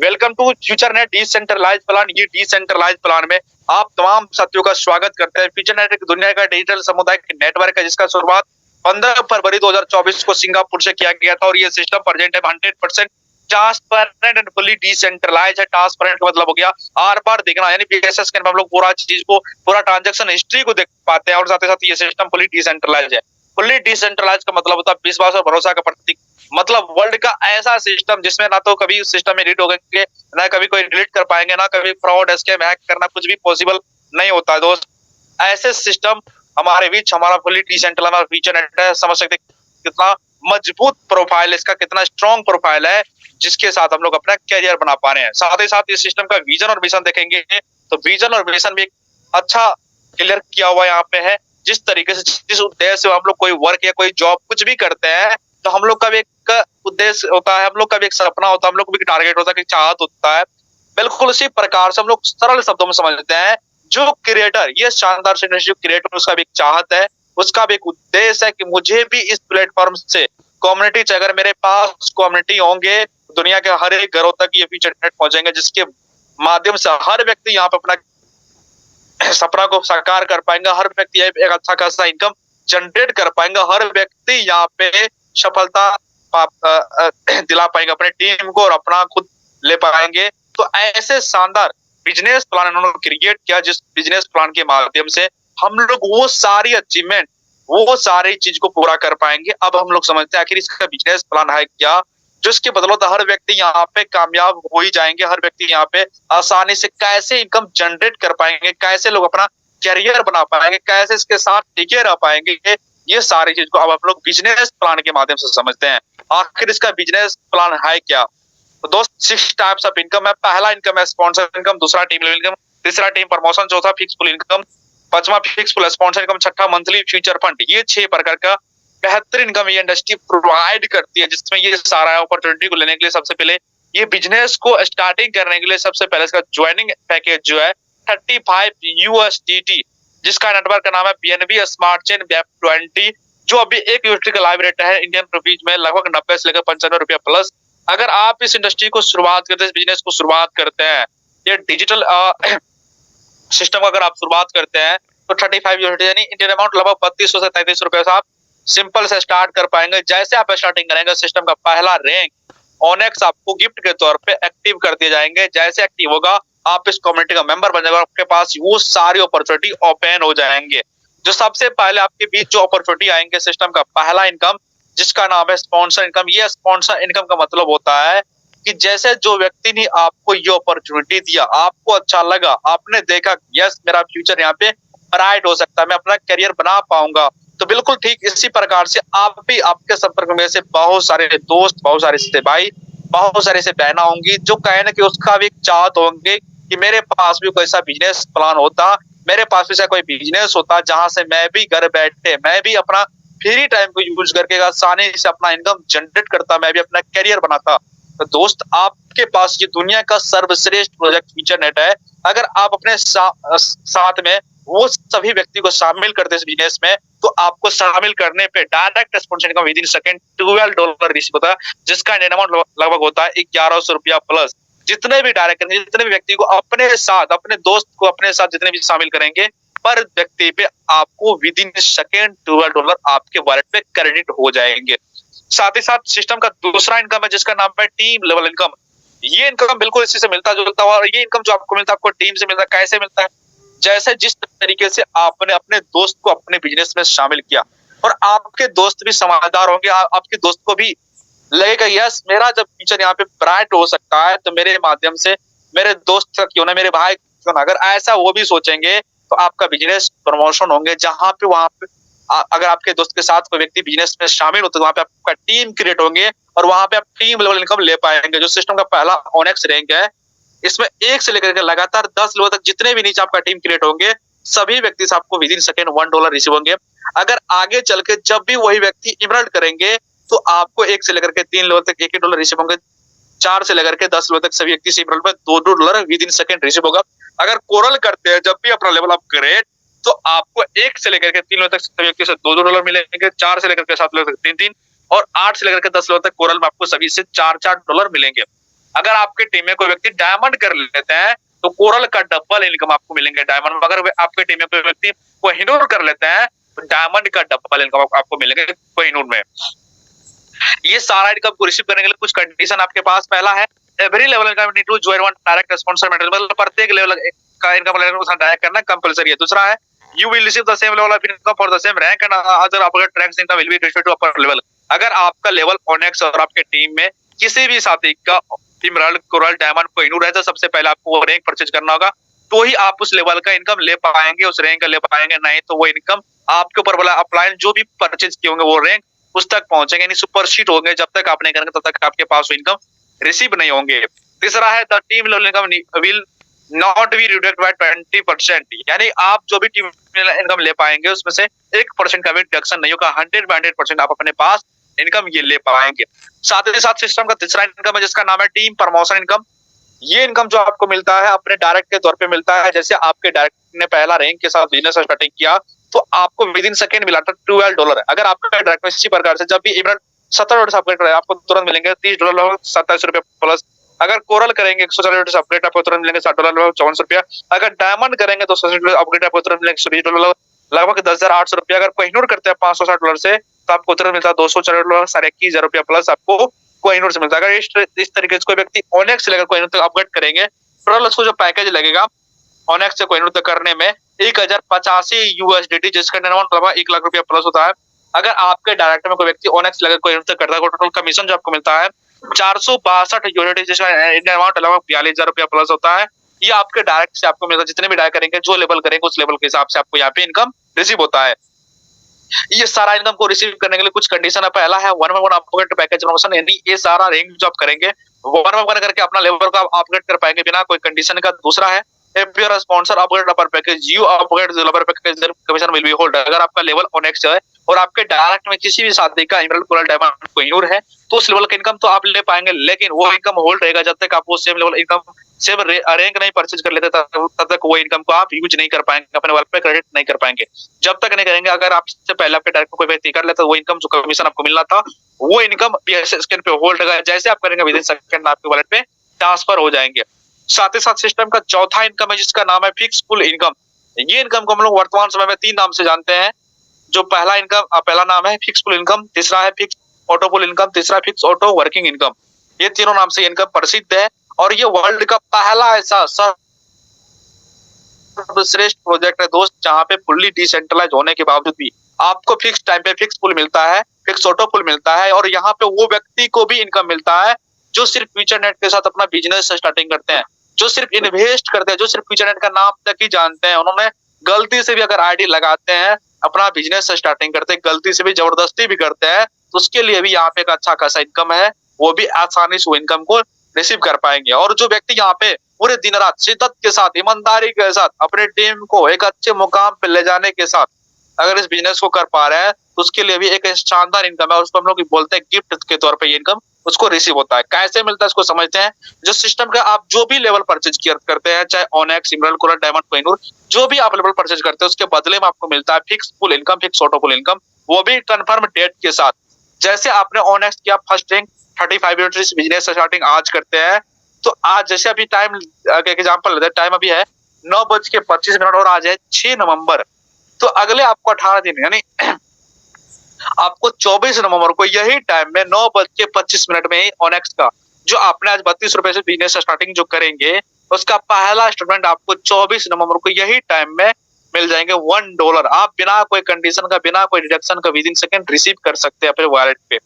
Welcome to future net decentralize plan. ये decentralize plan में आप तमाम साथियों का स्वागत करते हैं। फ्यूचर नेट एक दुनिया का डिजिटल सामुदायिक नेटवर्क है जिसका शुरुआत 15 फरवरी 2024 को सिंगापुर से किया गया था और ये सिस्टम प्रेजेंट है 100% ट्रांसपेरेंट एंड फुली डिसेंट्रलाइज है। ट्रांसपेरेंट का मतलब हो गया आर पार देखना, यानी पीएसएस के हम लोग पूरा चीज को, पूरा ट्रांजेक्शन हिस्ट्री को देख पाते हैं और साथ ही साथ ये सिस्टम फुली डिसेंट्रलाइज है। फुल्ली डिसेंट्रलाइज का मतलब होता है विश्वास और भरोसा का प्रतीक। मतलब वर्ल्ड का ऐसा सिस्टम जिसमें ना तो कभी उस सिस्टम में एडिट होंगे, ना कभी कोई डिलीट कर पाएंगे, ना कभी फ्रॉड स्कैम हैक करना कुछ भी पॉसिबल नहीं होता है दोस्त। ऐसे सिस्टम हमारे बीच हमारा फुल्ली डिसेंट्रलाइज फीचर नेट है। समझ सकते कितना मजबूत प्रोफाइल, इसका कितना स्ट्रॉन्ग प्रोफाइल है जिसके साथ हम लोग अपना कैरियर बना पा रहे हैं। साथ ही साथ इस सिस्टम का विजन और मिशन देखेंगे तो विजन और मिशन भी अच्छा क्लियर किया हुआ यहाँ पे है। जिस तरीके से, जिस उद्देश्य से हम लोग कोई वर्क या कोई जॉब कुछ भी करते हैं तो हम लोग का भी एक उद्देश्य होता है, हम लोग का भी एक सपना होता है, हम लोग को भी टारगेट होता है, चाहत होता है। बिल्कुल उसी प्रकार से हम लोग सरल शब्दों में समझते हैं जो क्रिएटर, ये शानदार जो क्रिएटर, उसका भी एक चाहत है, उसका भी एक उद्देश्य है कि मुझे भी इस प्लेटफॉर्म से कम्युनिटी से, अगर मेरे पास कम्युनिटी होंगे दुनिया के हर एक घरों तक ये फीचर नेट पहुंचेंगे जिसके माध्यम से हर व्यक्ति यहाँ पे अपना सपना को साकार कर पाएंगे, हर व्यक्ति एक अच्छा खासा इनकम जनरेट कर पाएंगे, हर व्यक्ति यहाँ पे सफलता दिला पाएंगे अपने टीम को और अपना खुद ले पाएंगे। तो ऐसे शानदार बिजनेस प्लान इन्होंने क्रिएट किया जिस बिजनेस प्लान के माध्यम से हम लोग वो सारी अचीवमेंट, वो सारी चीज को पूरा कर पाएंगे। अब हम लोग समझते हैं आखिर इसका बिजनेस प्लान है क्या, जिसके बदौलत हर व्यक्ति यहाँ पे कामयाब हो ही जाएंगे, हर व्यक्ति यहाँ पे आसानी से कैसे इनकम जनरेट कर पाएंगे, कैसे लोग अपना करियर बना पाएंगे, कैसे इसके साथ टिके रह पाएंगे, ये सारी चीज को अब हम लोग बिजनेस प्लान के माध्यम से समझते हैं। आखिर इसका बिजनेस प्लान है क्या? तो दोस्त 6 टाइप्स ऑफ इनकम है। पहला इनकम है स्पॉन्सर इनकम, दूसरा टीम लेवल इनकम, तीसरा टीम प्रमोशन, चौथा फिक्स फुल इनकम, पांचवा फिक्स फुल स्पॉन्सर इनकम, छठा मंथली फ्यूचर फंड। ये 6 प्रकार का बेहतर इनकम ये इंडस्ट्री प्रोवाइड करती है जिसमें ये सारा अपॉर्चुनिटी को लेने के लिए सबसे पहले, ये बिजनेस को स्टार्टिंग करने के लिए सबसे पहले इसका ज्वाइनिंग पैकेज जो है 35 USDT, जिसका नेटवर्क का नाम है BNB स्मार्ट चेन वेब 20, जो अभी एक यूएसडी का लाइव रेट है इंडियन रुपीज में लगभग 90 से लेकर 95 रुपया प्लस। अगर आप इस इंडस्ट्री को शुरुआत करते हैं, इस बिजनेस को शुरुआत करते हैं, ये डिजिटल सिस्टम अगर आप शुरुआत करते हैं तो 35 USD यानी इंडियन अमाउंट लगभग 3200 से 3300 रुपए से आप सिंपल से स्टार्ट कर पाएंगे। जैसे आप स्टार्टिंग करेंगे सिस्टम का पहला रैंक ऑनेक्स आपको गिफ्ट के तौर पे एक्टिव कर दिए जाएंगे। जैसे एक्टिव होगा आप इस कम्युनिटी का मेंबर बन जाएगा, आपके पास वो सारी अपॉर्चुनिटी ओपन हो जाएंगे। जो सबसे पहले आपके बीच जो अपॉर्चुनिटी आएंगे सिस्टम का पहला इनकम जिसका नाम है स्पॉन्सर इनकम। ये स्पॉन्सर इनकम का मतलब होता है कि जैसे जो व्यक्ति ने आपको ये अपॉर्चुनिटी दिया, आपको अच्छा लगा, आपने देखा यस मेरा फ्यूचर यहाँ पे ब्राइट हो सकता है, मैं अपना करियर बना पाऊंगा, तो बिल्कुल ठीक इसी प्रकार से आप भी, आपके संपर्क में से बहुत सारे दोस्त, बहुत सारे रिश्ते भाई, बहुत सारे से बहना होंगी जो कहे ना कि उसका भी चाहत होंगे कि मेरे पास भी कोई ऐसा बिजनेस प्लान होता, मेरे पास भी ऐसा कोई बिजनेस होता जहां से मैं भी घर बैठे, मैं भी अपना फ्री टाइम को यूज करके आसानी से अपना इनकम जनरेट करता, मैं भी अपना करियर बनाता। तो दोस्त आपके पास ये दुनिया का सर्वश्रेष्ठ प्रोजेक्ट फ्यूचर नेट है। अगर आप अपने साथ में वो सभी व्यक्ति को शामिल करते इस बिजनेस में तो आपको शामिल करने पे direct sponsor income with in second $12 receive होता है, जिसका इंडियन अमाउंट लगभग होता है 1100 रुपया प्लस। जितने भी डायरेक्ट करेंगे, जितने भी व्यक्ति को अपने साथ, अपने दोस्त को अपने साथ जितने भी शामिल करेंगे पर व्यक्ति पे आपको विद इन सेकंड $12 आपके वॉलेट पे क्रेडिट हो जाएंगे। साथ ही साथ सिस्टम का दूसरा इनकम है जिसका नाम है टीम लेवल इनकम। ये इनकम बिल्कुल इसी से मिलता जुलता है और ये इनकम जो आपको मिलता है आपको टीम से मिलता है। कैसे मिलता है? जैसे जिस तरीके से आपने अपने दोस्त को अपने बिजनेस में शामिल किया और आपके दोस्त भी समझदार होंगे, आपके दोस्त को भी लगेगा यस मेरा जब फ्यूचर यहाँ पे ब्राइट हो सकता है तो मेरे माध्यम से मेरे दोस्त क्यों ना, मेरे भाई क्यों ना, अगर ऐसा वो भी सोचेंगे तो आपका बिजनेस प्रमोशन होंगे। जहां पे वहां पे अगर आपके दोस्त के साथ कोई व्यक्ति बिजनेस में शामिल होता है तो वहां पे आपका टीम क्रिएट होंगे और वहां पे आप टीम लेवल इनकम ले पाएंगे। जो सिस्टम का पहला ऑनेक्स रैंक है इसमें 1 से लेकर के लगातार 10 लेवल तक जितने भी नीचे आपका टीम क्रिएट होंगे सभी व्यक्ति से आपको विद इन सेकंड $1 रिसीव होंगे। अगर आगे चल के जब भी वही व्यक्ति इमरल्ड करेंगे तो आपको 1 से लेकर के 3 लेवल तक $1 रिसीव होंगे। 4 से लेकर के 10 लेवल तक सभी व्यक्ति से इमरल्ड में $2 विद इन सेकंड रिसीव होगा। अगर कोरल करते हैं जब भी अपना लेवल अपग्रेड तो आपको 1 से लेकर के 3 लेवल तक सभी व्यक्ति से $2 मिलेंगे, 4 से लेकर के 7 लेवल तक 3-3 और 8 से लेकर के 10 लेवल तक कोरल में आपको सभी से $4 मिलेंगे। अगर आपके टीम में कोई व्यक्ति डायमंड कर लेते हैं तो कोरल का डबल इनकम आपको मिलेंगे डायमंड। अगर आपके टीम में कोई व्यक्ति कोहिनूर कर लेते हैं तो डायमंड का डबल इनकम आपको मिलेंगे कोहिनूर में। ये सारा इनकम को रिसीव करने के लिए कुछ कंडीशन आपके पास। पहला है every level income need to join one direct sponsor method, मतलब प्रत्येक लेवल का इनकम डायरेक्ट करना कंपलसरी है। दूसरा है you will receive the same level of income for the same rank and other upgrade ranks income will be transferred to upper level. अगर आपका level onyx और आपके टीम में किसी भी साथी का इमराल्ड, कोरल, डायमंड, कोहिनूर है तो सबसे पहले आपको वो रैंक परचेज करना होगा, तो ही आप उस लेवल का इनकम ले पाएंगे, उस रैंक का ले पाएंगे। नहीं तो वो इनकम आपके ऊपर वाला अप्लाइन जो भी परचेज किए होंगे वो रैंक उस तक पहुंचेंगे, यानी सुपरशीट होंगे। जब तक आप नहीं करेंगे तब तक आपके पास वो इनकम रिसीव नहीं होंगे। तीसरा है the team level income will not be reduct by 20%, यानी आप जो भी टीम इनकम ले पाएंगे उसमें से 1% का भी डिडक्शन नहीं होगा। 100% आप अपने पास इनकम ये ले पाएंगे। साथ ही साथ सिस्टम का तीसरा इनकम है जिसका नाम है टीम प्रमोशन इनकम। ये इनकम जो आपको मिलता है अपने डायरेक्ट के तौर पे मिलता है। जैसे आपके डायरेक्ट ने पहला रैंक के साथ बिजनेस स्टार्टिंग किया तो आपको विद इन सेकंड मिला था $12। अगर आपका डायरेक्ट में इसी प्रकार से जब भी इमरान $17 अपग्रेड करे आपको तुरंत मिलेंगे $30, ₹27 प्लस। अगर कोरल करेंगे $140 अपग्रेड आपको तुरंत मिलेंगे $60, ₹54। अगर डायमंड करेंगे तो $100 अपग्रेड आपको तुरंत मिलेंगे $120, लगभग ₹10,800। अगर कोहिनूर करते हैं $560 से तो आपको तुरंत मिलता है $240, ₹21,000 प्लस आपको कोहिनूर से मिलता है। अगर इस तरीके से कोई व्यक्ति ओनेक्स से लेकर कोहिनूर तक अपग्रेड करेंगे, टोटल उसको जो पैकेज लगेगा ओनेक्स से कोहिनूर तक करने में $1085 जिसका अमाउंट लगभग ₹1,00,000 प्लस होता है। अगर आपके डायरेक्ट में कोई व्यक्ति ओनेक्स लेकर कोहिनूर तक करता है, टोटल कमीशन जो आपको मिलता है $462 जिसका इंडियन अमाउंट लगभग ₹42,000 प्लस होता है। ये आपके डायरेक्ट से आपको मिलता है। जितने भी डायरेक्ट करेंगे जो लेवल करेंगे उस लेवल के हिसाब से आपको यहाँ पे इनकम रिसीव होता है। ये सारा इनकम को रिसीव करने के लिए कुछ कंडीशन है। पहला है 1/1 अपग्रेड पैकेज प्रमोशन, यानी ये सारा रैंक जो आप करेंगे 1/1 करके अपना लेवल का अपग्रेड कर पाएंगे बिना कोई कंडीशन का। दूसरा है if your sponsor upgrade upper package you upgrade the level package commission will be hold. अगर आपका लेवल ओनेक्स है और आपके डायरेक्ट में किसी भी साथी का इमराल्ड, कोरल, डायमंड, कोहिनूर है तो उस लेवल का इनकम तो आप ले पाएंगे, लेकिन वो इनकम होल्ड रहेगा जब तक आप वो same level income same rank नहीं परचेज कर लेते तब तक वो इनकम को आप यूज नहीं कर पाएंगे, अपने वाले पे क्रेडिट नहीं कर पाएंगे। जब तक नहीं करेंगे, अगर आपसे पहले आपके डायरेक्ट कोई व्यक्ति कर लेता तो वो इनकम जो कमीशन आपको मिलना था वो इनकम स्कैन पे होल्ड रहेगा। जैसे आप करेंगे विद इन सेकंड आपके वॉलेट पे ट्रांसफर हो जाएंगे। साथ ही साथ सिस्टम का चौथा इनकम है जिसका नाम है फिक्स पुल इनकम। ये इनकम को हम लोग वर्तमान समय में 3 नाम से जानते हैं। जो पहला नाम है फिक्स पुल इनकम, तीसरा है फिक्स ऑटो पुल इनकम, तीसरा फिक्स ऑटो वर्किंग इनकम। ये तीनों नाम से इनकम प्रसिद्ध है और ये वर्ल्ड का पहला ऐसा सर्वश्रेष्ठ प्रोजेक्ट है दोस्त जहां पे फुल्ली डिसेंट्रलाइज होने के बावजूद भी आपको फिक्स टाइम पे फिक्स पुल मिलता है, फिक्स ऑटो पुल मिलता है और यहाँ पे वो व्यक्ति को भी इनकम मिलता है जो सिर्फ फ्यूचर नेट के साथ अपना बिजनेस स्टार्टिंग करते हैं, जो सिर्फ इन्वेस्ट करते हैं, जो सिर्फ फ्यूचर नेट का नाम तक ही जानते हैं। उन्होंने गलती से भी अगर आईडी लगाते हैं, अपना बिजनेस स्टार्टिंग करते हैं, गलती से भी जबरदस्ती भी करते हैं तो उसके लिए भी यहाँ पे एक अच्छा खासा इनकम है, वो भी आसानी से वो इनकम को रिसीव कर पाएंगे। और जो व्यक्ति यहाँ पे पूरे दिन रात शिद्दत के साथ, ईमानदारी के साथ अपने टीम को एक अच्छे मुकाम पे ले जाने के साथ अगर इस बिजनेस को कर पा रहे हैं तो उसके लिए भी एक शानदार इनकम है। उसको हम लोग बोलते हैं गिफ्ट के तौर पे ये इनकम उसको रिसीव होता है। कैसे मिलता है इसको समझते हैं। जो सिस्टम का आप जो भी लेवल परचेज करते हैं, चाहे ओनेक्स, इमराल्ड, कोरल, डायमंड, कोहिनूर, जो भी आप लेवल परचेज करते हैं उसके बदले में आपको मिलता है फिक्स पुल इनकम, फिक्स ऑटो पुल इनकम, वो भी कन्फर्म डेट के साथ। जैसे आपने ओनेक्स किया first rank 35 units business starting आज करते हैं तो आज जैसे अभी टाइम एग्जांपल लेते हैं, टाइम अभी है 9:25 और आज है 6 नवंबर। तो अगले आपको 18 दिन यानी आपको 24 नवंबर को यही टाइम में 9:25 में ही ओनेक्स का जो आपने आज ₹32 से बिजनेस स्टार्टिंग जो करेंगे उसका पहला स्टेटमेंट आपको 24 नवंबर को यही टाइम में मिल जाएंगे $1। आप बिना कोई कंडीशन का, बिना कोई डिडक्शन का विद इन सेकंड रिसीव कर सकते हैं अपने वॉलेट पे।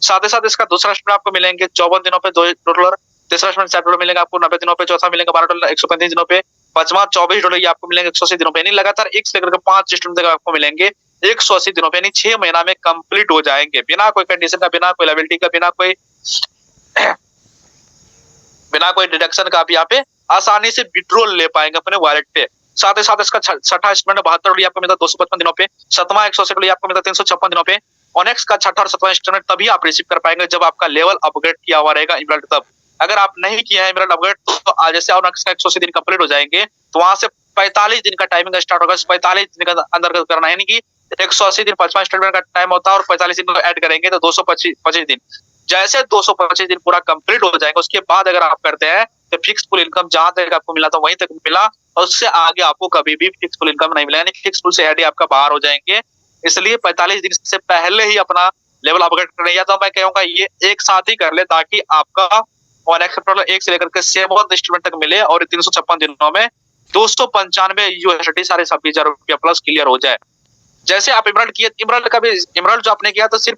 साथ ही साथ इसका दूसरा स्टेटमेंट आपको मिलेंगे 54 दिनों पे $2, तीसरा स्टेटमेंट $7 मिलेगा आपको 90 दिनों पे, चौथा मिलेगा $12 135 दिनों पे, पांचवा $24 ये आपको मिलेंगे 180 दिनों पे। यानी लगातार 1 से लेकर 5 स्टेटमेंट तक आपको मिलेंगे 180 दिनों पे, यानी 6 महीना में कंप्लीट हो जाएंगे बिना कोई कंडीशन का, बिना कोई लायबिलिटी का, बिना कोई डिडक्शन का आप यहाँ पे आसानी से विड्रॉल ले पाएंगे अपने वॉलेट पे। साथ ही साथ इसका छठा स्टेटमेंट $72 आपको मिलता है 255 दिनों पे, सातवां $180 आपको मिलता है 356 दिनों पे। ओनेक्स का छठा और सातवां स्टेटमेंट तभी आप रिसीव कर पाएंगे जब आपका लेवल अपग्रेड किया हुआ रहेगा इमराल्ड तब। अगर आप नहीं किया है इमराल्ड अपग्रेड तो आज जैसे ओनेक्स का 180 दिन कंप्लीट हो जाएंगे तो वहां से 45 दिन का टाइमिंग स्टार्ट होगा। 45 दिन का अंदर करना है, यानी कि 180 दिन 5वां स्टेटमेंट का टाइम होता है और 45 दिन को ऐड करेंगे तो 225 दिन। जैसे 225 दिन पूरा कंप्लीट हो जाएगा, उसके बाद अगर आप करते हैं तो फिक्स फुल इनकम जहां तक आपको मिला था वहीं तक मिला, और उससे आगे आपको कभी भी फिक्स फुल इनकम नहीं मिला, यानी फिक्स फुल से एडी आपका बाहर हो जाएंगे। इसलिए 45 दिन से पहले ही अपना लेवल अपग्रेड करना, या तो मैं कहूंगा ये एक साथ ही कर ले, ताकि आपका और एक्सेप्टर एक से लेकर के 7 इंस्टॉलमेंट तक मिले, और 356 दिनों में 295 यूएसडी साढ़े 26,000 रुपया प्लस क्लियर हो जाए। जैसे आप इमराल्ड किए, इमराल्ड का भी, इमराल्ड जो आपने किया तो सिर्फ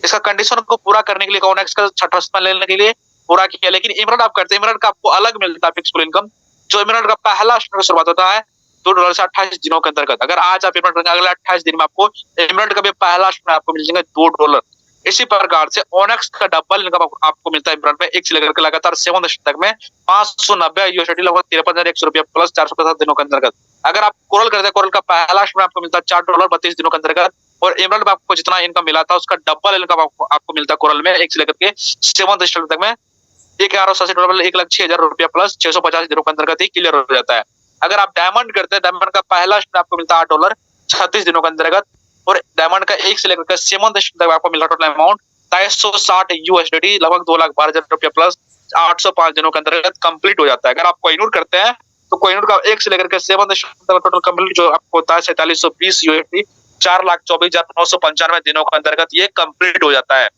इसका कंडीशन को पूरा करने के लिए, कॉनेक्स का छठा स्थान लेने के लिए पूरा किया, लेकिन इमराल्ड आप करते हैं, इमराल्ड का आपको अलग मिलता है फिक्स फुल इनकम। जो इमराल्ड का पहला शुरुआत होता है $2 से 28 दिनों के अंतर्गत। अगर आज आप इमराल्ड अगले 28 दिन में आपको इमराल्ड का भी पहला आपको मिल जाएगा $2। इसी प्रकार से ओनेक्स का डबल इनकम आपको मिलता है इमराल्ड में, एक से लेकर के लगातार 7 तक में 590 यूएसडी लगभग 53,100 रुपया प्लस 450 दिनों के अंतर्गत। अगर आप कोरल करते हैं, कोरल का पहला आपको मिलता है $4 32 दिनों के अंतर्गत, और इमराल्ड में आपको जितना इनकम मिला था उसका डबल इनकम आपको मिलता है कोरल में, एक से लेकर के 7 तक में $1180 1,06,000 रुपया प्लस 650 दिनों के अंतर्गत ही क्लियर हो जाता है। अगर आप डायमंड करते हैं, डायमंड का पहला आपको मिलता है $8 36 दिनों के अंतर्गत, और डायमंड का एक से लेकर के 7 तक आपको मिला टोटल अमाउंट 2360 यूएसडी लगभग 2,12,000 रुपया प्लस 805 दिनों के अंतर्गत कंप्लीट हो जाता है। अगर आप कोहिनूर करते हैं तो कोहिनूर का एक से लेकर के 7 तक टोटल कंप्लीट जो आपको होता है 4720 यूएसडी 4,24,995 दिनों के अंतर्गत ये कंप्लीट हो जाता है।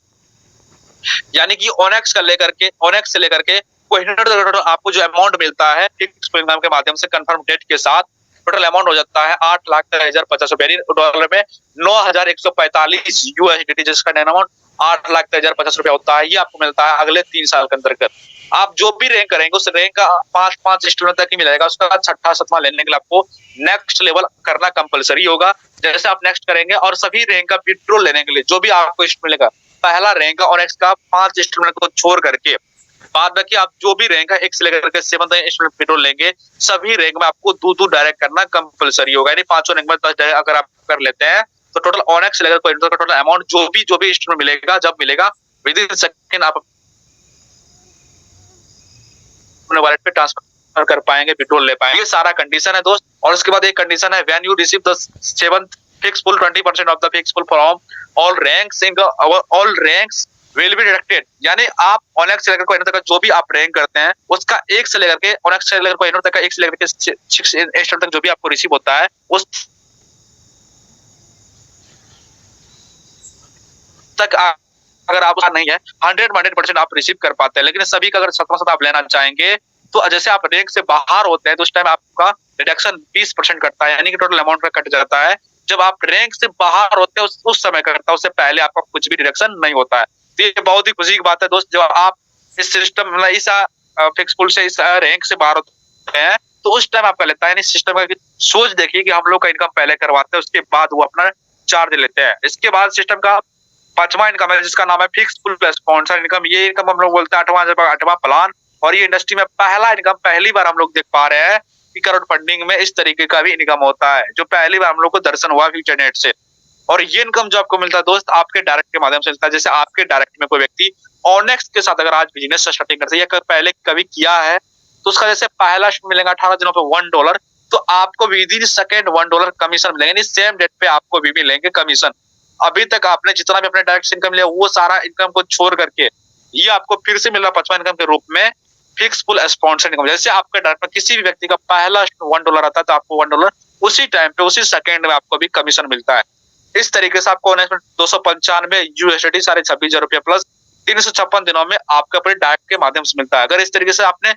यानी कि ओनेक्स का लेकर के, ओनेक्स से लेकर के कोहिनूर आपको जो अमाउंट मिलता है फिक्स इनकम के माध्यम से कंफर्म डेट के साथ, टोटल अमाउंट हो जाता है 8,13,50 डॉलर में 9,145 यूएसडी, जिसका अमाउंट 8,13,50 होता है। ये आपको मिलता है अगले 3 साल के अंतर्गत। आप जो भी रैंक करेंगे उस रैंक का 5 इंस्टॉलमेंट तक ही मिलेगा, उसका 6ठा 7वां लेने के लिए आपको नेक्स्ट लेवल करना कंपलसरी होगा। जैसे आप नेक्स्ट करेंगे और सभी रैंक का विड्रॉल लेने के लिए जो भी आपको इंस्टॉलमेंट मिलेगा, पहला रैंक और नेक्स्ट का 5 इंस्टॉलमेंट को छोड़ करके बाद बाकी आप जो भी रैंक है एक से लेकर के 7 तक इंस्टॉलमेंट विड्रॉल लेंगे, सभी रैंक में आपको 2 डायरेक्ट करना कंपलसरी होगा। यानी 5 रैंक में 10 डायरेक्ट अगर आप कर लेते हैं तो टोटल ऑनेक्स से लेकर कोई का टोटल अमाउंट जो भी इंस्टॉलमेंट मिलेगा, जब मिलेगा विद इन सेकंड आप अपने वॉलेट पे ट्रांसफर कर पाएंगे, विड्रॉल ले पाएंगे। ये सारा कंडीशन है दोस्त। और उसके बाद एक कंडीशन है, when you receive the 7th fix full 20% of the fix full from all ranks in all ranks will be deducted. यानी आप ओनेक्स से लेकर कोई तक जो भी आप रैंक करते हैं उसका एक से लेकर के ओनेक्स से लेकर कोई तक एक से लेकर के 6 इंस्टॉल तक जो भी आपको रिसीव होता है उस तक अगर आप नहीं है 100% आप रिसीव कर पाते हैं। लेकिन सभी का अगर 7 आप लेना चाहेंगे तो जैसे आप रैंक से बाहर होते हैं तो उस टाइम आपका रिडक्शन 20% कटता है, यानी कि टोटल अमाउंट का कट जाता है। जब आप रैंक से बाहर होते हैं उस समय करता है, उससे पहले आपका कुछ भी डिडक्शन नहीं होता है। तो ये बहुत ही खुशी की बात है दोस्त। जब आप इस सिस्टम मतलब इस फिक्स फुल से इस रैंक से बाहर होते हैं तो उस टाइम आपका लेता है, यानी सिस्टम का सोच देखिए कि हम लोग का इनकम पहले करवाते हैं, उसके बाद वो अपना चार्ज लेते हैं। इसके बाद सिस्टम का 5वां इनकम है जिसका नाम है फिक्स फुल स्पॉन्सर इनकम। ये इनकम हम लोग बोलते हैं 8वां प्लान, और ये इंडस्ट्री में पहला इनकम पहली बार हम लोग देख पा रहे हैं कि क्राउड फंडिंग में इस तरीके का भी इनकम होता है, जो पहली बार हम लोग को दर्शन हुआ फ्यूचर नेट से। और ये इनकम जो आपको मिलता है दोस्त आपके डायरेक्ट के माध्यम से मिलता है। जैसे आपके डायरेक्ट में कोई व्यक्ति ऑनेक्स के साथ अगर आज बिजनेस स्टार्टिंग करते हैं या पहले कभी किया है तो उसका जैसे पहला मिलेगा 18 दिनों पे $1, तो आपको विद इन सेकेंड $1 कमीशन मिलेंगे, सेम डेट पे आपको भी मिलेंगे कमीशन। अभी तक आपने जितना भी अपने डायरेक्ट इनकम लिया वो सारा इनकम को छोड़ करके ये आपको फिर से मिल रहा 5वां इनकम के रूप में फिक्स फुल स्पॉन्सर इनकम। जैसे आपके डायरेक्ट में किसी भी व्यक्ति का पहला $1 आता है तो आपको $1 उसी टाइम पे उसी सेकेंड में आपको भी कमीशन मिलता है। इस तरीके से आपको 295 यूएसडी 26,500 रुपया प्लस 356 दिनों में आपका अपने डायरेक्ट के माध्यम से मिलता है। अगर इस तरीके से आपने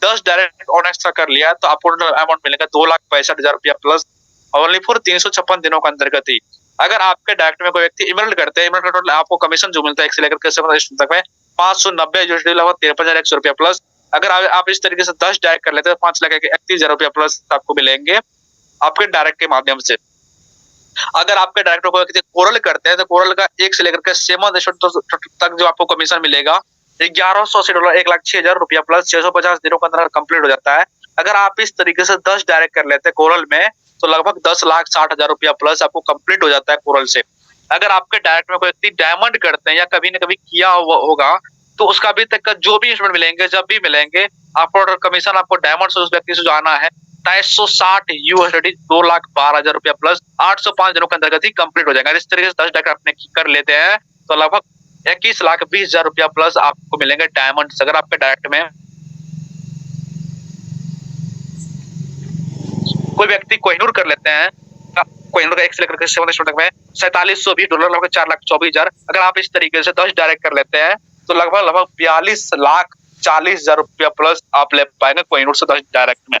10 डायरेक्ट ऑनेक्स का कर लिया तो आपको अमाउंट मिलेगा 2,65,000 रुपया प्लस ओनली फॉर 356 दिनों के अंतर्गत ही। अगर आपके डायरेक्ट में कोई व्यक्ति इमरल्ड करते हैं, इमरल्ड टोटल आपको कमीशन जो मिलता है एक से लेकर के 7 तक में 590 यूएसडी लगभग 53,100 रुपया प्लस। अगर आप इस तरीके से 10 डायरेक्ट कर लेते हैं 5,31,000 रुपया प्लस आपको मिलेंगे आपके डायरेक्ट के माध्यम से। अगर आपके डायरेक्टर को कोरल करते हैं तो कोरल का एक से लेकर के 7 तक जो आपको कमीशन मिलेगा $1,180 1,06,000 रुपया प्लस 650 दिनों के अंदर कंप्लीट हो जाता है। अगर आप इस तरीके से 10 डायरेक्ट कर लेते हैं कोरल में तो लगभग 10,60,000 रुपया प्लस आपको कंप्लीट हो जाता है कोरल से। अगर आपके डायरेक्ट में कोई व्यक्ति डायमंड करते हैं या कभी न कभी किया होगा तो उसका अभी तक का जो भी इंस्टॉलमेंट मिलेंगे जब भी मिलेंगे आपको कमीशन आपको डायमंड से उस व्यक्ति से जो आना है 260 यूएसडी 2,12,000 रुपया प्लस 805 दिनों के अंतर्गत ही कंप्लीट हो जाएगा। इस तरीके से 10 डायरेक्ट अपने कर लेते हैं तो लगभग 21,20,000 रुपया प्लस आपको मिलेंगे डायमंड अगर आपके डायरेक्ट में कोई व्यक्ति कोहिनूर कर लेते हैं, कोहिनूर का एक से लेकर 7 तक में $4720 लगभग 4,24,000। अगर आप इस तरीके से 10 डायरेक्ट कर लेते हैं तो लगभग 42,40,000 रुपया प्लस आप ले पाएंगे कोहिनूर से 10 डायरेक्ट में।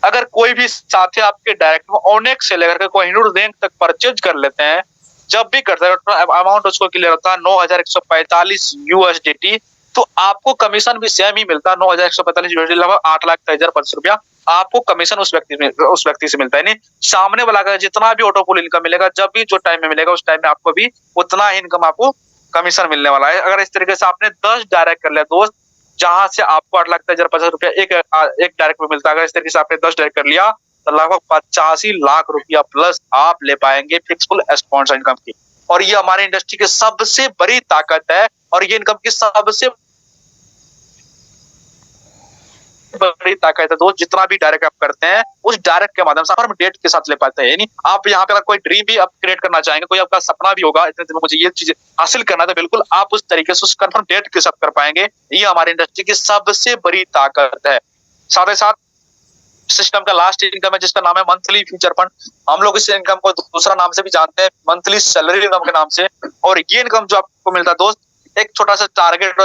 अगर कोई भी साथी आपके डायरेक्ट में ओनेक्स से लेकर के कोहिनूर बैंक तक परचेज कर लेते हैं, जब भी करते हैं अमाउंट उसको क्लियर होता है 9,145 USDT, तो आपको कमीशन भी सेम ही मिलता है 9,145 USDT, लगभग 8,23,025 रुपया आपको कमीशन उस व्यक्ति से मिलता है। नहीं, सामने वाला का जितना भी ऑटो पुल इनकम मिलेगा, जब भी जो टाइम में मिलेगा उस टाइम में आपको भी उतना ही इनकम आपको कमीशन मिलने वाला है। अगर इस तरीके से आपने 10 डायरेक्ट कर लिया दोस्त, जहां से आपको 8,23,050 रुपया एक डायरेक्ट में मिलता है, अगर इस तरीके से आपने 10 डायरेक्ट कर लिया तो लगभग 85 लाख रुपया प्लस आप ले पाएंगे फिक्सफुल स्पॉन्सर इनकम की। और ये हमारे इंडस्ट्री की सबसे बड़ी ताकत है और ये इनकम की सबसे बड़ी ताकत है दोस्त। जितना भी डायरेक्ट आप करते हैं उस डायरेक्ट के माध्यम से आप डेट के साथ ले पाते हैं। यानी आप यहाँ पे अगर कोई ड्रीम भी आप क्रिएट करना चाहेंगे, कोई आपका सपना भी होगा इतने दिन में मुझे ये चीज हासिल करना है, तो बिल्कुल आप उस तरीके से उस कंफर्म डेट के साथ कर पाएंगे। ये हमारी इंडस्ट्री की सबसे बड़ी ताकत है। साथ ही साथ सिस्टम का लास्ट इनकम है जिसका नाम है मंथली फ्यूचर फंड। हम लोग इस इनकम को दूसरा नाम से भी जानते हैं, मंथली सैलरी इनकम के नाम से। और ये इनकम जो आपको मिलता है दोस्त, एक छोटा सा टारगेट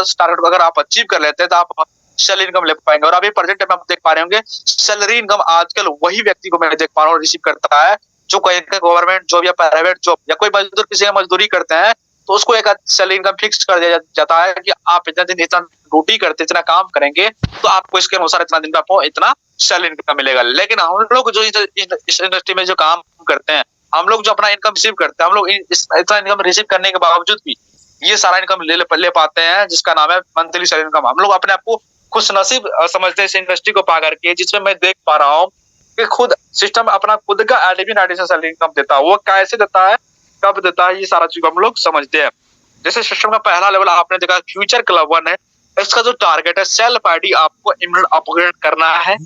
अगर आप अचीव कर लेते हैं तो आप सैलरी इनकम ले पाएंगे। और अभी प्रेजेंट टाइम आप देख पा रहे होंगे सैलरी इनकम आजकल वही व्यक्ति को मैं देख पा रहा हूँ रिसीव करता है जो कोई गवर्नमेंट जॉब या प्राइवेट जॉब या कोई मजदूर किसी का मजदूरी करते हैं, तो उसको एक सैलरी इनकम फिक्स कर दिया जाता है कि आप इतना दिन इतना ड्यूटी करते, इतना काम करेंगे तो आपको इसके अनुसार इतना दिन पे आपको इतना सैलरी इनकम मिलेगा। लेकिन हम लोग जो इस इंडस्ट्री में जो काम करते हैं, हम लोग जो अपना इनकम रिसीव करते हैं, हम लोग इतना इनकम रिसीव करने के बावजूद भी ये सारा इनकम ले पाते हैं जिसका नाम है मंथली सैलरी इनकम। हम लोग अपने आप को खुश नसीब समझते हैं इस इंडस्ट्री को पा करके, जिसमें मैं देख पा रहा हूँ कि खुद सिस्टम अपना खुद का एडमिन आईडी से सैलरी इनकम देता है। वो कैसे देता है, कब देता है, ये सारा चीज हम लोग समझते हैं। जैसे सिस्टम का पहला लेवल आपने देखा फ्यूचर क्लब 1 है। इसका जो टारगेट है सेल्फ आईडी आपको इमीडिएट अपग्रेड करना है,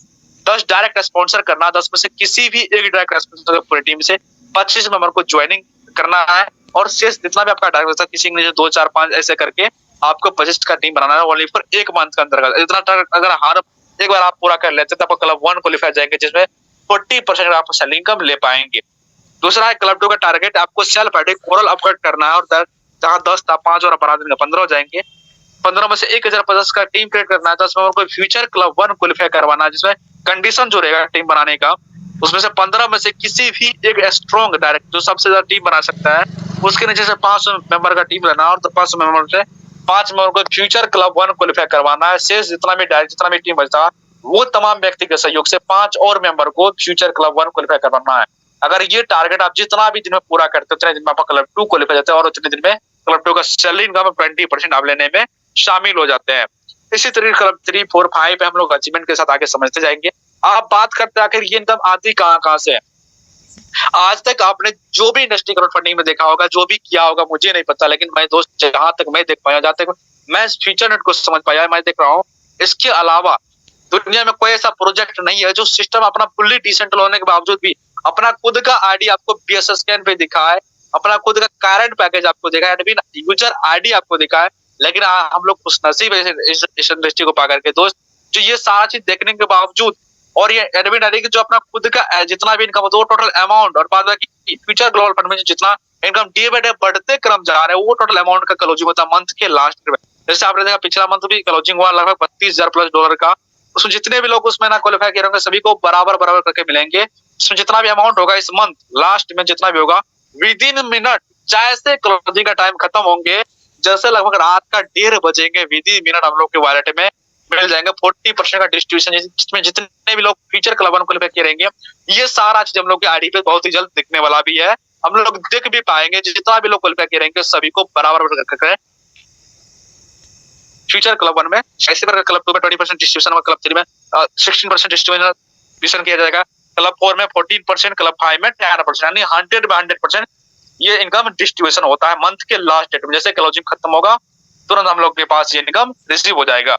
10 डायरेक्ट स्पॉन्सर करना, 10 में से किसी भी एक डायरेक्ट स्पॉन्सर पूरी टीम से 25 मेंबर को ज्वाइनिंग करना है। और शेष जितना भी आपका डायरेक्ट किसी ने 2 4 5 ऐसे करके आपको 25 का टीम बनाना है ओनली फॉर 1 मंथ के अंतर्गत। इतना टारगेट अगर हर एक बार आप पूरा कर लेते हैं तो आप क्लब 1 क्वालिफाई जाएंगे, जिसमें 40% आप सैलरी इनकम ले पाएंगे। दूसरा है क्लब 2 का टारगेट आपको सेल्फ आईडी ओरल अपग्रेड करना है, और जहां 10 था 5 और 12 दिन का 15 हो जाएंगे। 15 में से 1050 का टीम क्रिएट करना है, 10 में को फ्यूचर क्लब 1 क्वालिफाई करवाना है, जिसमें कंडीशन जो रहेगा टीम बनाने का, उसमें से 15 में से किसी भी एक स्ट्रॉन्ग डायरेक्ट जो सबसे ज्यादा टीम बना सकता है उसके नीचे से 500 मेंबर का टीम लेना, और 500 मेंबर से 5 मेंबर को फ्यूचर क्लब 1 क्वालिफाई करवाना है। शेष जितना भी टीम बचता वो तमाम व्यक्ति के सहयोग से 5 और मेंबर को फ्यूचर क्लब 1 क्वालिफाई करवाना है। अगर ये टारगेट आप जितना भी दिन में पूरा करते हैं उतने दिन में आप क्लब 2 क्वालिफाई जाते हैं, और उतने दिन में क्लब 2 का सैलरी इनकम 20% आप लेने में शामिल हो जाते हैं। इसी तरीके क्लब 3 4 5 हम लोग अचीवमेंट के साथ आगे समझते जाएंगे। आप बात करते हैं आखिर ये इनकम आती कहाँ से है। आज तक आपने जो भी इंडस्ट्री क्राउड फंडिंग में देखा होगा, जो भी किया होगा मुझे नहीं पता, लेकिन मैं दोस्त जहां तक मैं देख पाया, जहां तक मैं फ्यूचर नेट को समझ पाया, मैं देख रहा हूँ इसके अलावा दुनिया में कोई ऐसा प्रोजेक्ट नहीं है जो सिस्टम अपना फुल्ली डिसेंट्रल होने के बावजूद भी अपना खुद का आईडी आपको BSSN पे दिखाए, अपना खुद का करंट पैकेज आपको दिखाए, एडमिन यूजर आईडी आपको दिखाए। लेकिन हम लोग खुश नसीब है इस इंडस्ट्री को पा करके दोस्त, जो ये सारा चीज देखने के बावजूद और ये एडमिन आईडी की जो अपना खुद का जितना भी इनकम होता है वो टोटल अमाउंट, और बाद में फ्यूचर ग्लोबल फंड में जितना इनकम डे बाय डे बढ़ते क्रम जा रहे हैं वो टोटल अमाउंट का क्लोजिंग होता है मंथ के लास्ट में। जैसे आपने देखा पिछला मंथ भी क्लोजिंग हुआ लगभग $32,000+ का, उसमें जितने भी लोग उसमें ना क्वालिफाई किए होंगे सभी को बराबर करके मिलेंगे। इसमें जितना भी अमाउंट होगा इस मंथ लास्ट में जितना भी होगा विद इन मिनट, जैसे क्लोजिंग का टाइम खत्म होंगे, जैसे लगभग रात का 1:30 बजेंगे, विद इन मिनट हम लोग के वॉलेट में मिल जाएंगे 40% का डिस्ट्रीब्यूशन, जिसमें जितने भी लोग फ्यूचर क्लब 1 क्वालिफाई किए रहेंगे ये सारा चीज हम लोग के आईडी पे बहुत ही जल्द दिखने वाला भी है। हम लोग देख भी पाएंगे जितना भी लोग क्वालिफाई किए रहेंगे सभी को बराबर करके फ्यूचर क्लब 1 में, ऐसे करके क्लब 2 में 20% डिस्ट्रीब्यूशन और क्लब 3 में 16% डिस्ट्रीब्यूशन किया जाएगा, क्लब 4 में 14%, क्लब 5 में 10%, यानी 100 में 100% ये इनकम डिस्ट्रीब्यूशन होता है मंथ के लास्ट डेट में। जैसे क्लोजिंग खत्म होगा तुरंत हम लोग के पास ये इनकम रिसीव हो जाएगा।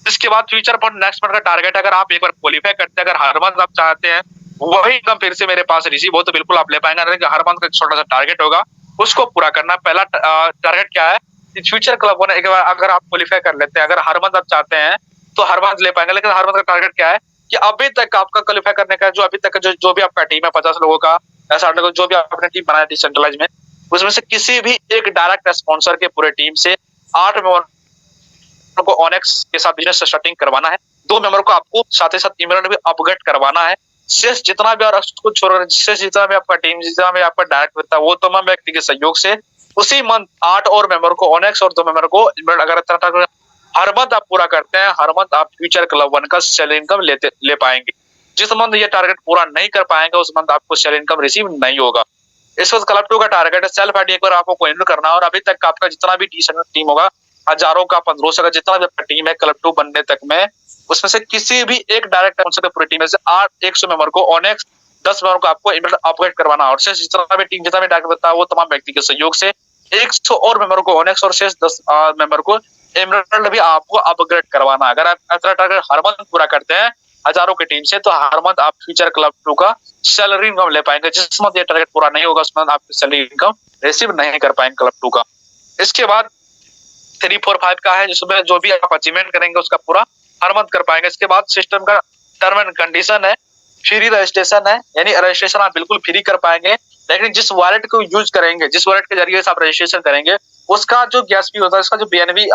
इसके बाद फ्यूचर फंड नेक्स्ट मंथ का टारगेट, अगर आप एक बार क्वालिफाई करते हैं, अगर हर मंथ आप चाहते हैं वही इनकम फिर से मेरे पास रिसीव हो तो बिल्कुल आप ले पाएंगे। हर मंथ का छोटा सा टारगेट होगा उसको पूरा करना। पहला टारगेट क्या है, फ्यूचर क्लब होने के बाद अगर आप क्वालिफाई कर लेते हैं, अगर हर मंथ आप चाहते हैं तो हर मंथ ले पाएंगे, लेकिन हर मंथ का टारगेट क्या है कि अभी तक आपका क्वालिफाई करने का जो अभी तक का जो भी आपका टीम है 50 लोगों का या 60 लोगों जो भी आपने टीम बनाया डिसेंट्रलाइज में, उसमें से किसी भी एक डायरेक्ट स्पॉन्सर के पूरे टीम से 8 मेंबर को ऑनेक्स के साथ बिजनेस स्टार्टिंग करवाना है, 2 मेंबर को आपको साथ ही साथ इमरान भी अपग्रेड करवाना है। शेष जितना भी और उसको छोड़ शेष जितना भी आपका टीम जितना भी आपका डायरेक्ट होता है वो तमाम व्यक्ति के सहयोग से उसी मंथ 8 और मेंबर को ऑनेक्स और 2 मेंबर को इमरान अगर हर मंथ आप पूरा करते हैं, हर मंथ आप फ्यूचर क्लब 1 का सैलरी इनकम ले पाएंगे। जिस मंथ ये टारगेट पूरा नहीं कर पाएंगे उस मंथ आपको सैलरी इनकम रिसीव नहीं होगा। इस वक्त क्लब 2 का टारगेट है सेल्फ आईडी एक बार आपको कोइनर करना है और अभी तक आपका जितना भी टीम होगा हजारों का 1500 का जितना भी आपका टीम है क्लब 2 बनने तक में उसमें से किसी भी एक डायरेक्ट पूरी टीम में से 100 मेंबर को ऑनेक्स 10 मेंबर को आपको अपग्रेड करवाना और शेष जितना भी टीम जितना भी डायरेक्ट बनता है वो तमाम व्यक्ति के सहयोग से 100 और मेंबर को ऑनेक्स और शेष 10 मेंबर को एमराल्ड भी आपको अपग्रेड करवाना। अगर आप इतना टारगेट हर मंथ पूरा करते हैं हजारों की टीम से तो हर मंथ आप फ्यूचर क्लब 2 का सैलरी इनकम ले पाएंगे। जिस मंथ ये टारगेट पूरा नहीं होगा उस मंथ आप सैलरी इनकम रिसीव नहीं कर पाएंगे क्लब 2 का। इसके बाद 3, 4, 5 का है जिसमें जो भी आप अचीवमेंट करेंगे उसका पूरा हर मंथ कर पाएंगे। इसके बाद सिस्टम का टर्म एंड कंडीशन है, फ्री रजिस्ट्रेशन है, यानी रजिस्ट्रेशन आप बिल्कुल फ्री कर पाएंगे, लेकिन जिस वॉलेट को यूज करेंगे जिस वॉलेट के जरिए से आप रजिस्ट्रेशन करेंगे उसका जो गैस फी होता है उसका जो बीएनबी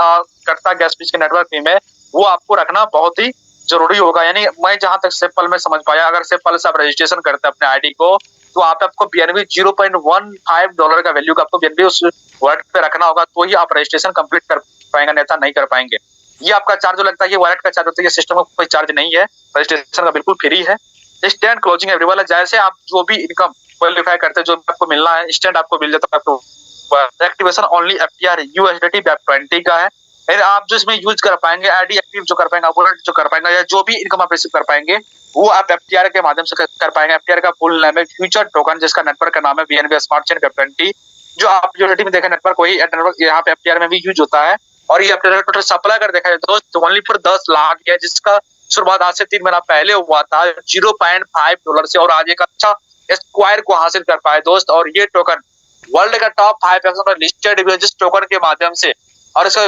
करता है गैस फीस के नेटवर्क फी में वो आपको रखना बहुत ही जरूरी होगा। यानी मैं जहां तक सिंपल में समझ पाया अगर सिंपल से आप रजिस्ट्रेशन करते हैं अपने आईडी को तो आपको बीएनबी $0.15 का वैल्यू का आपको बीएनबी उस वॉलेट पे रखना होगा तो ही आप रजिस्ट्रेशन कंप्लीट कर पाएंगे, अन्यथा नहीं कर पाएंगे। ये आपका चार्ज जो लगता है ये वॉलेट का चार्ज होता है, ये सिस्टम का कोई चार्ज नहीं है, रजिस्ट्रेशन का बिल्कुल फ्री है। इंस्टेंट क्लोजिंग अवेलेबल है, जैसे आप जो भी इनकम क्वालिफाई करते हैं जो आपको मिलना है इंस्टेंट आपको मिल जाता है। आपको activation only FTR USDT BEP20 का है, फिर आप जो इसमें यूज कर पाएंगे आईडी एक्टिव जो कर पाएंगे अपग्रेड जो कर पाएंगे या जो भी इनकम आप रिसीव कर पाएंगे वो आप एफटीआर के माध्यम से कर पाएंगे। एफटीआर का फुल नेम है फ्यूचर टोकन जिसका नेटवर्क का नाम है बीएनबी स्मार्ट चेन BEP20 जो आप यूनिटी में देखे नेटवर्क वही नेटवर्क यहाँ पे एफटीआर में भी यूज होता है। और ये एफटीआर टोटल सप्लाई कर देखा जाए दोस्त ओनली फॉर 10 लाख है जिसका शुरुआत आज से 3 महीना पहले हुआ था $0.5 से और आज एक अच्छा स्क्वायर को हासिल कर पाए दोस्त। और ये टोकन वर्ल्ड का टॉप 5% पर लिस्टेड भी है जिस टोकन के माध्यम से और इसका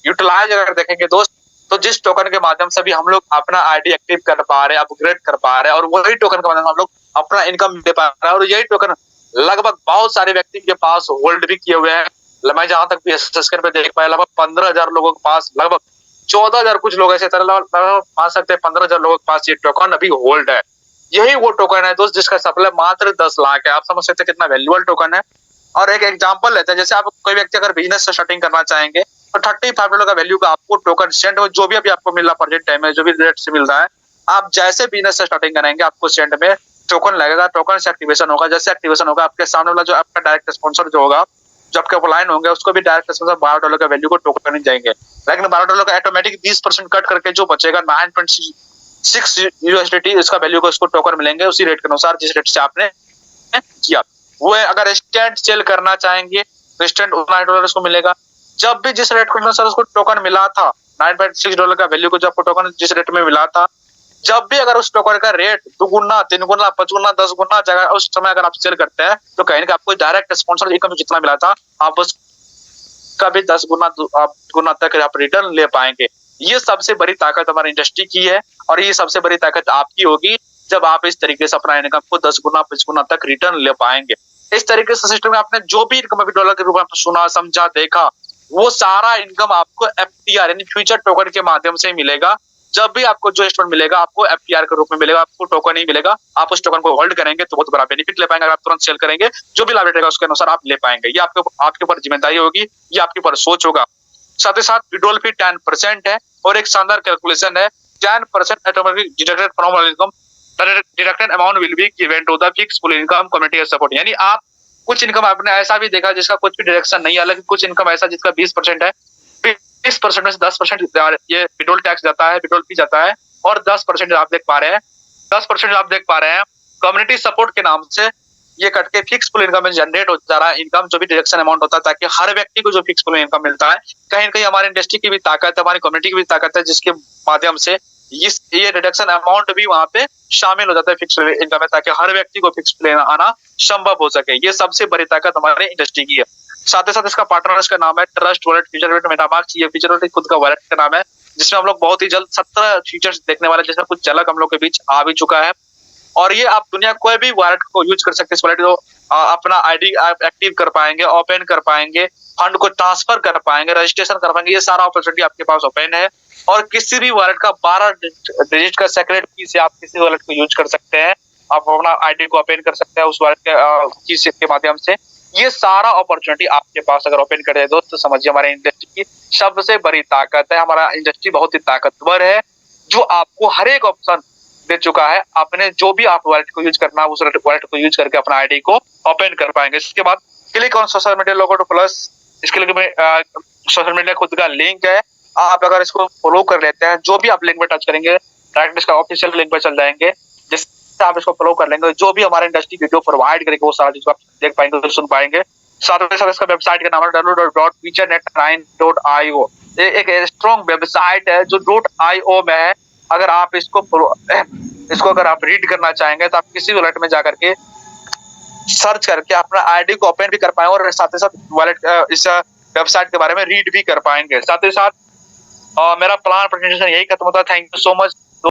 यूटिलाइज अगर देखेंगे दोस्त तो जिस टोकन के माध्यम से भी हम लोग अपना आईडी एक्टिव कर पा रहे हैं अपग्रेड कर पा रहे हैं और वही टोकन के माध्यम से हम लोग अपना इनकम दे पा रहे हैं और यही टोकन लगभग बहुत सारे व्यक्ति के पास होल्ड भी किए हुए हैं। मैं जहां तक भी स्क्रीन पे देख पाया लगभग 15,000 लोगों के पास लगभग 14,000 कुछ लोग ऐसे लगभग मान सकते हैं 15,000 लोगों के पास ये टोकन अभी होल्ड है। यही वो टोकन है दोस्त जिसका सप्लाई मात्र 10 लाख है। आप समझ सकते हैं कितना वैल्यूएबल टोकन है। और एक एग्जांपल लेते हैं जैसे आप कोई व्यक्ति अगर बिजनेस स्टार्टिंग करना चाहेंगे तो $35 का वैल्यू का आपको टोकन सेंड जो भी अभी आपको मिल रहा है प्रोजेक्ट टाइम में जो भी रेट से मिल रहा है आप जैसे बिजनेस स्टार्टिंग करेंगे आपको सेंड में टोकन लगेगा, टोकन से एक्टिवेशन होगा। जैसे एक्टिवेशन होगा आपके सामने वाला जो आपका डायरेक्ट स्पॉन्सर जो होगा जो आपके अपलाइन होंगे उसको भी डायरेक्ट स्पॉन्सर $12 का वैल्यू को टोकन नहीं जाएंगे, लेकिन $12 का ऑटोमेटिक 20% कट करके जो बचेगा 9.6 यूएसडीटी इसका वैल्यू को इसको टोकन मिलेंगे उसी रेट के अनुसार जिस रेट से आपने किया। वो अगर इंस्टेंट सेल करना चाहेंगे तो इंस्टेंट $9 को मिलेगा। जब भी जिस रेट के अनुसार उसको टोकन मिला था $9.6 का वैल्यू को जो आपको टोकन जिस रेट में मिला था जब भी अगर उस टोकन का रेट 2 गुना 3 गुना 5 गुना 10 गुना जगह उस समय अगर आप सेल करते हैं तो कहीं ना आपको डायरेक्ट स्पॉन्सर इनकम जितना मिला था आप उसका भी 10 गुना तक आप रिटर्न ले पाएंगे। ये सबसे बड़ी ताकत हमारी इंडस्ट्री की है और ये सबसे बड़ी ताकत आपकी होगी जब आप इस तरीके से अपना इनकम को 10 गुना 20 गुना तक रिटर्न ले पाएंगे। इस तरीके से सिस्टम में आपने जो भी इनकम अभी डॉलर के रूप में सुना समझा देखा वो सारा इनकम आपको एफटीआर यानी फ्यूचर टोकन के माध्यम से मिलेगा। जब भी आपको जो इंस्टॉलमेंट मिलेगा आपको एफटीआर के रूप में मिलेगा, आपको टोकन नहीं मिलेगा। आप उस टोकन को होल्ड करेंगे तो बहुत बड़ा बेनिफिट ले पाएंगे। अगर आप तुरंत सेल करेंगे जो भी लाभ रहेगा उसके अनुसार आप ले पाएंगे। ये आपके ऊपर जिम्मेदारी होगी, ये आपके ऊपर सोच होगा। साथ ही साथ विड्रॉल फी 10% है और एक शानदार कैलकुलेशन है 10% automatic deducted from income deducted amount will be given to the fix full income community support. यानी आप कुछ इनकम आपने ऐसा भी देखा जिसका कुछ भी डिडक्शन नहीं है, लेकिन कुछ इनकम ऐसा जिसका 20% है 20% में से 10% ये विड्रॉल टैक्स जाता है, विड्रॉल फी जाता है और 10% आप देख पा रहे हैं 10% आप देख पा रहे हैं कम्युनिटी सपोर्ट के नाम से ये कट के फिक्स फुल इनकम में जनरेट हो जा रहा है इनकम जो भी डिडक्शन अमाउंट होता है ताकि हर व्यक्ति को जो फिक्स फुल इनकम मिलता है कहीं ना कहीं हमारी इंडस्ट्री की भी ताकत है, हमारी कम्युनिटी की भी ताकत है जिसके माध्यम से ये डिडक्शन अमाउंट भी वहां पे शामिल हो जाता है फिक्स इनकम में ताकि हर व्यक्ति को फिक्स आना संभव हो सके। ये सबसे बड़ी ताकत हमारे इंडस्ट्री की है। साथ ही साथ इसका पार्टनर का नाम है trust wallet, future wallet, MetaMask. ये फ्यूचर वॉलेट खुद का वॉलेट का नाम है, जिसमें हम लोग बहुत ही जल्द 17 फीचर्स देखने वाले हैं, जिसमें कुछ झलक हम लोग के बीच आ भी चुका है। और ये आप दुनिया कोई भी वॉलेट को यूज कर सकते हैं। इस वॉलेट को अपना आईडी एक्टिव कर पाएंगे, ओपन कर पाएंगे, फंड को ट्रांसफर कर पाएंगे, रजिस्ट्रेशन कर पाएंगे। ये सारा अपॉर्चुनिटी आपके पास ओपन है। और किसी भी वॉलेट का 12 डिजिट का सीक्रेट की से आप किसी वॉलेट को यूज कर सकते हैं। आप अपना आईडी को ओपन कर सकते हैं उस वॉलेट के की के माध्यम से। ये सारा अपॉर्चुनिटी आपके पास अगर ओपन कर दे दोस्त, तो समझिए हमारे इंडस्ट्री की सबसे बड़ी ताकत है। हमारा इंडस्ट्री बहुत ही ताकतवर है, जो आपको हर एक ऑप्शन दे चुका है। आपने जो भी आप वॉलेट को यूज करना है, उस वॉलेट को यूज करके अपना आईडी को ओपन कर पाएंगे। इसके बाद click on social media logo two plus. इसके लिए सोशल मीडिया खुद का लिंक है। आप अगर इसको फॉलो कर लेते हैं, जो भी आप लिंक पे टच करेंगे, डायरेक्ट इसका ऑफिशियल लिंक पे चल जाएंगे। जिससे आप इसको फॉलो कर लेंगे, जो भी हमारे इंडस्ट्री वीडियो प्रोवाइड करेंगे, वो सारा चीज आप देख पाएंगे, सुन पाएंगे। साथ ही साथ इसका वेबसाइट का नाम है www.featurenet9.io। ये एक स्ट्रॉन्ग वेबसाइट है जो .io में है। अगर आप इसको अगर आप रीड करना चाहेंगे, तो आप किसी वॉलेट में जाकर के सर्च करके अपना आईडी को ओपन भी कर पाएंगे, और साथ ही साथ वॉलेट इस वेबसाइट के बारे में रीड भी कर पाएंगे। साथ ही साथ मेरा प्लान प्रेजेंटेशन यही खत्म होता है। Thank you so much.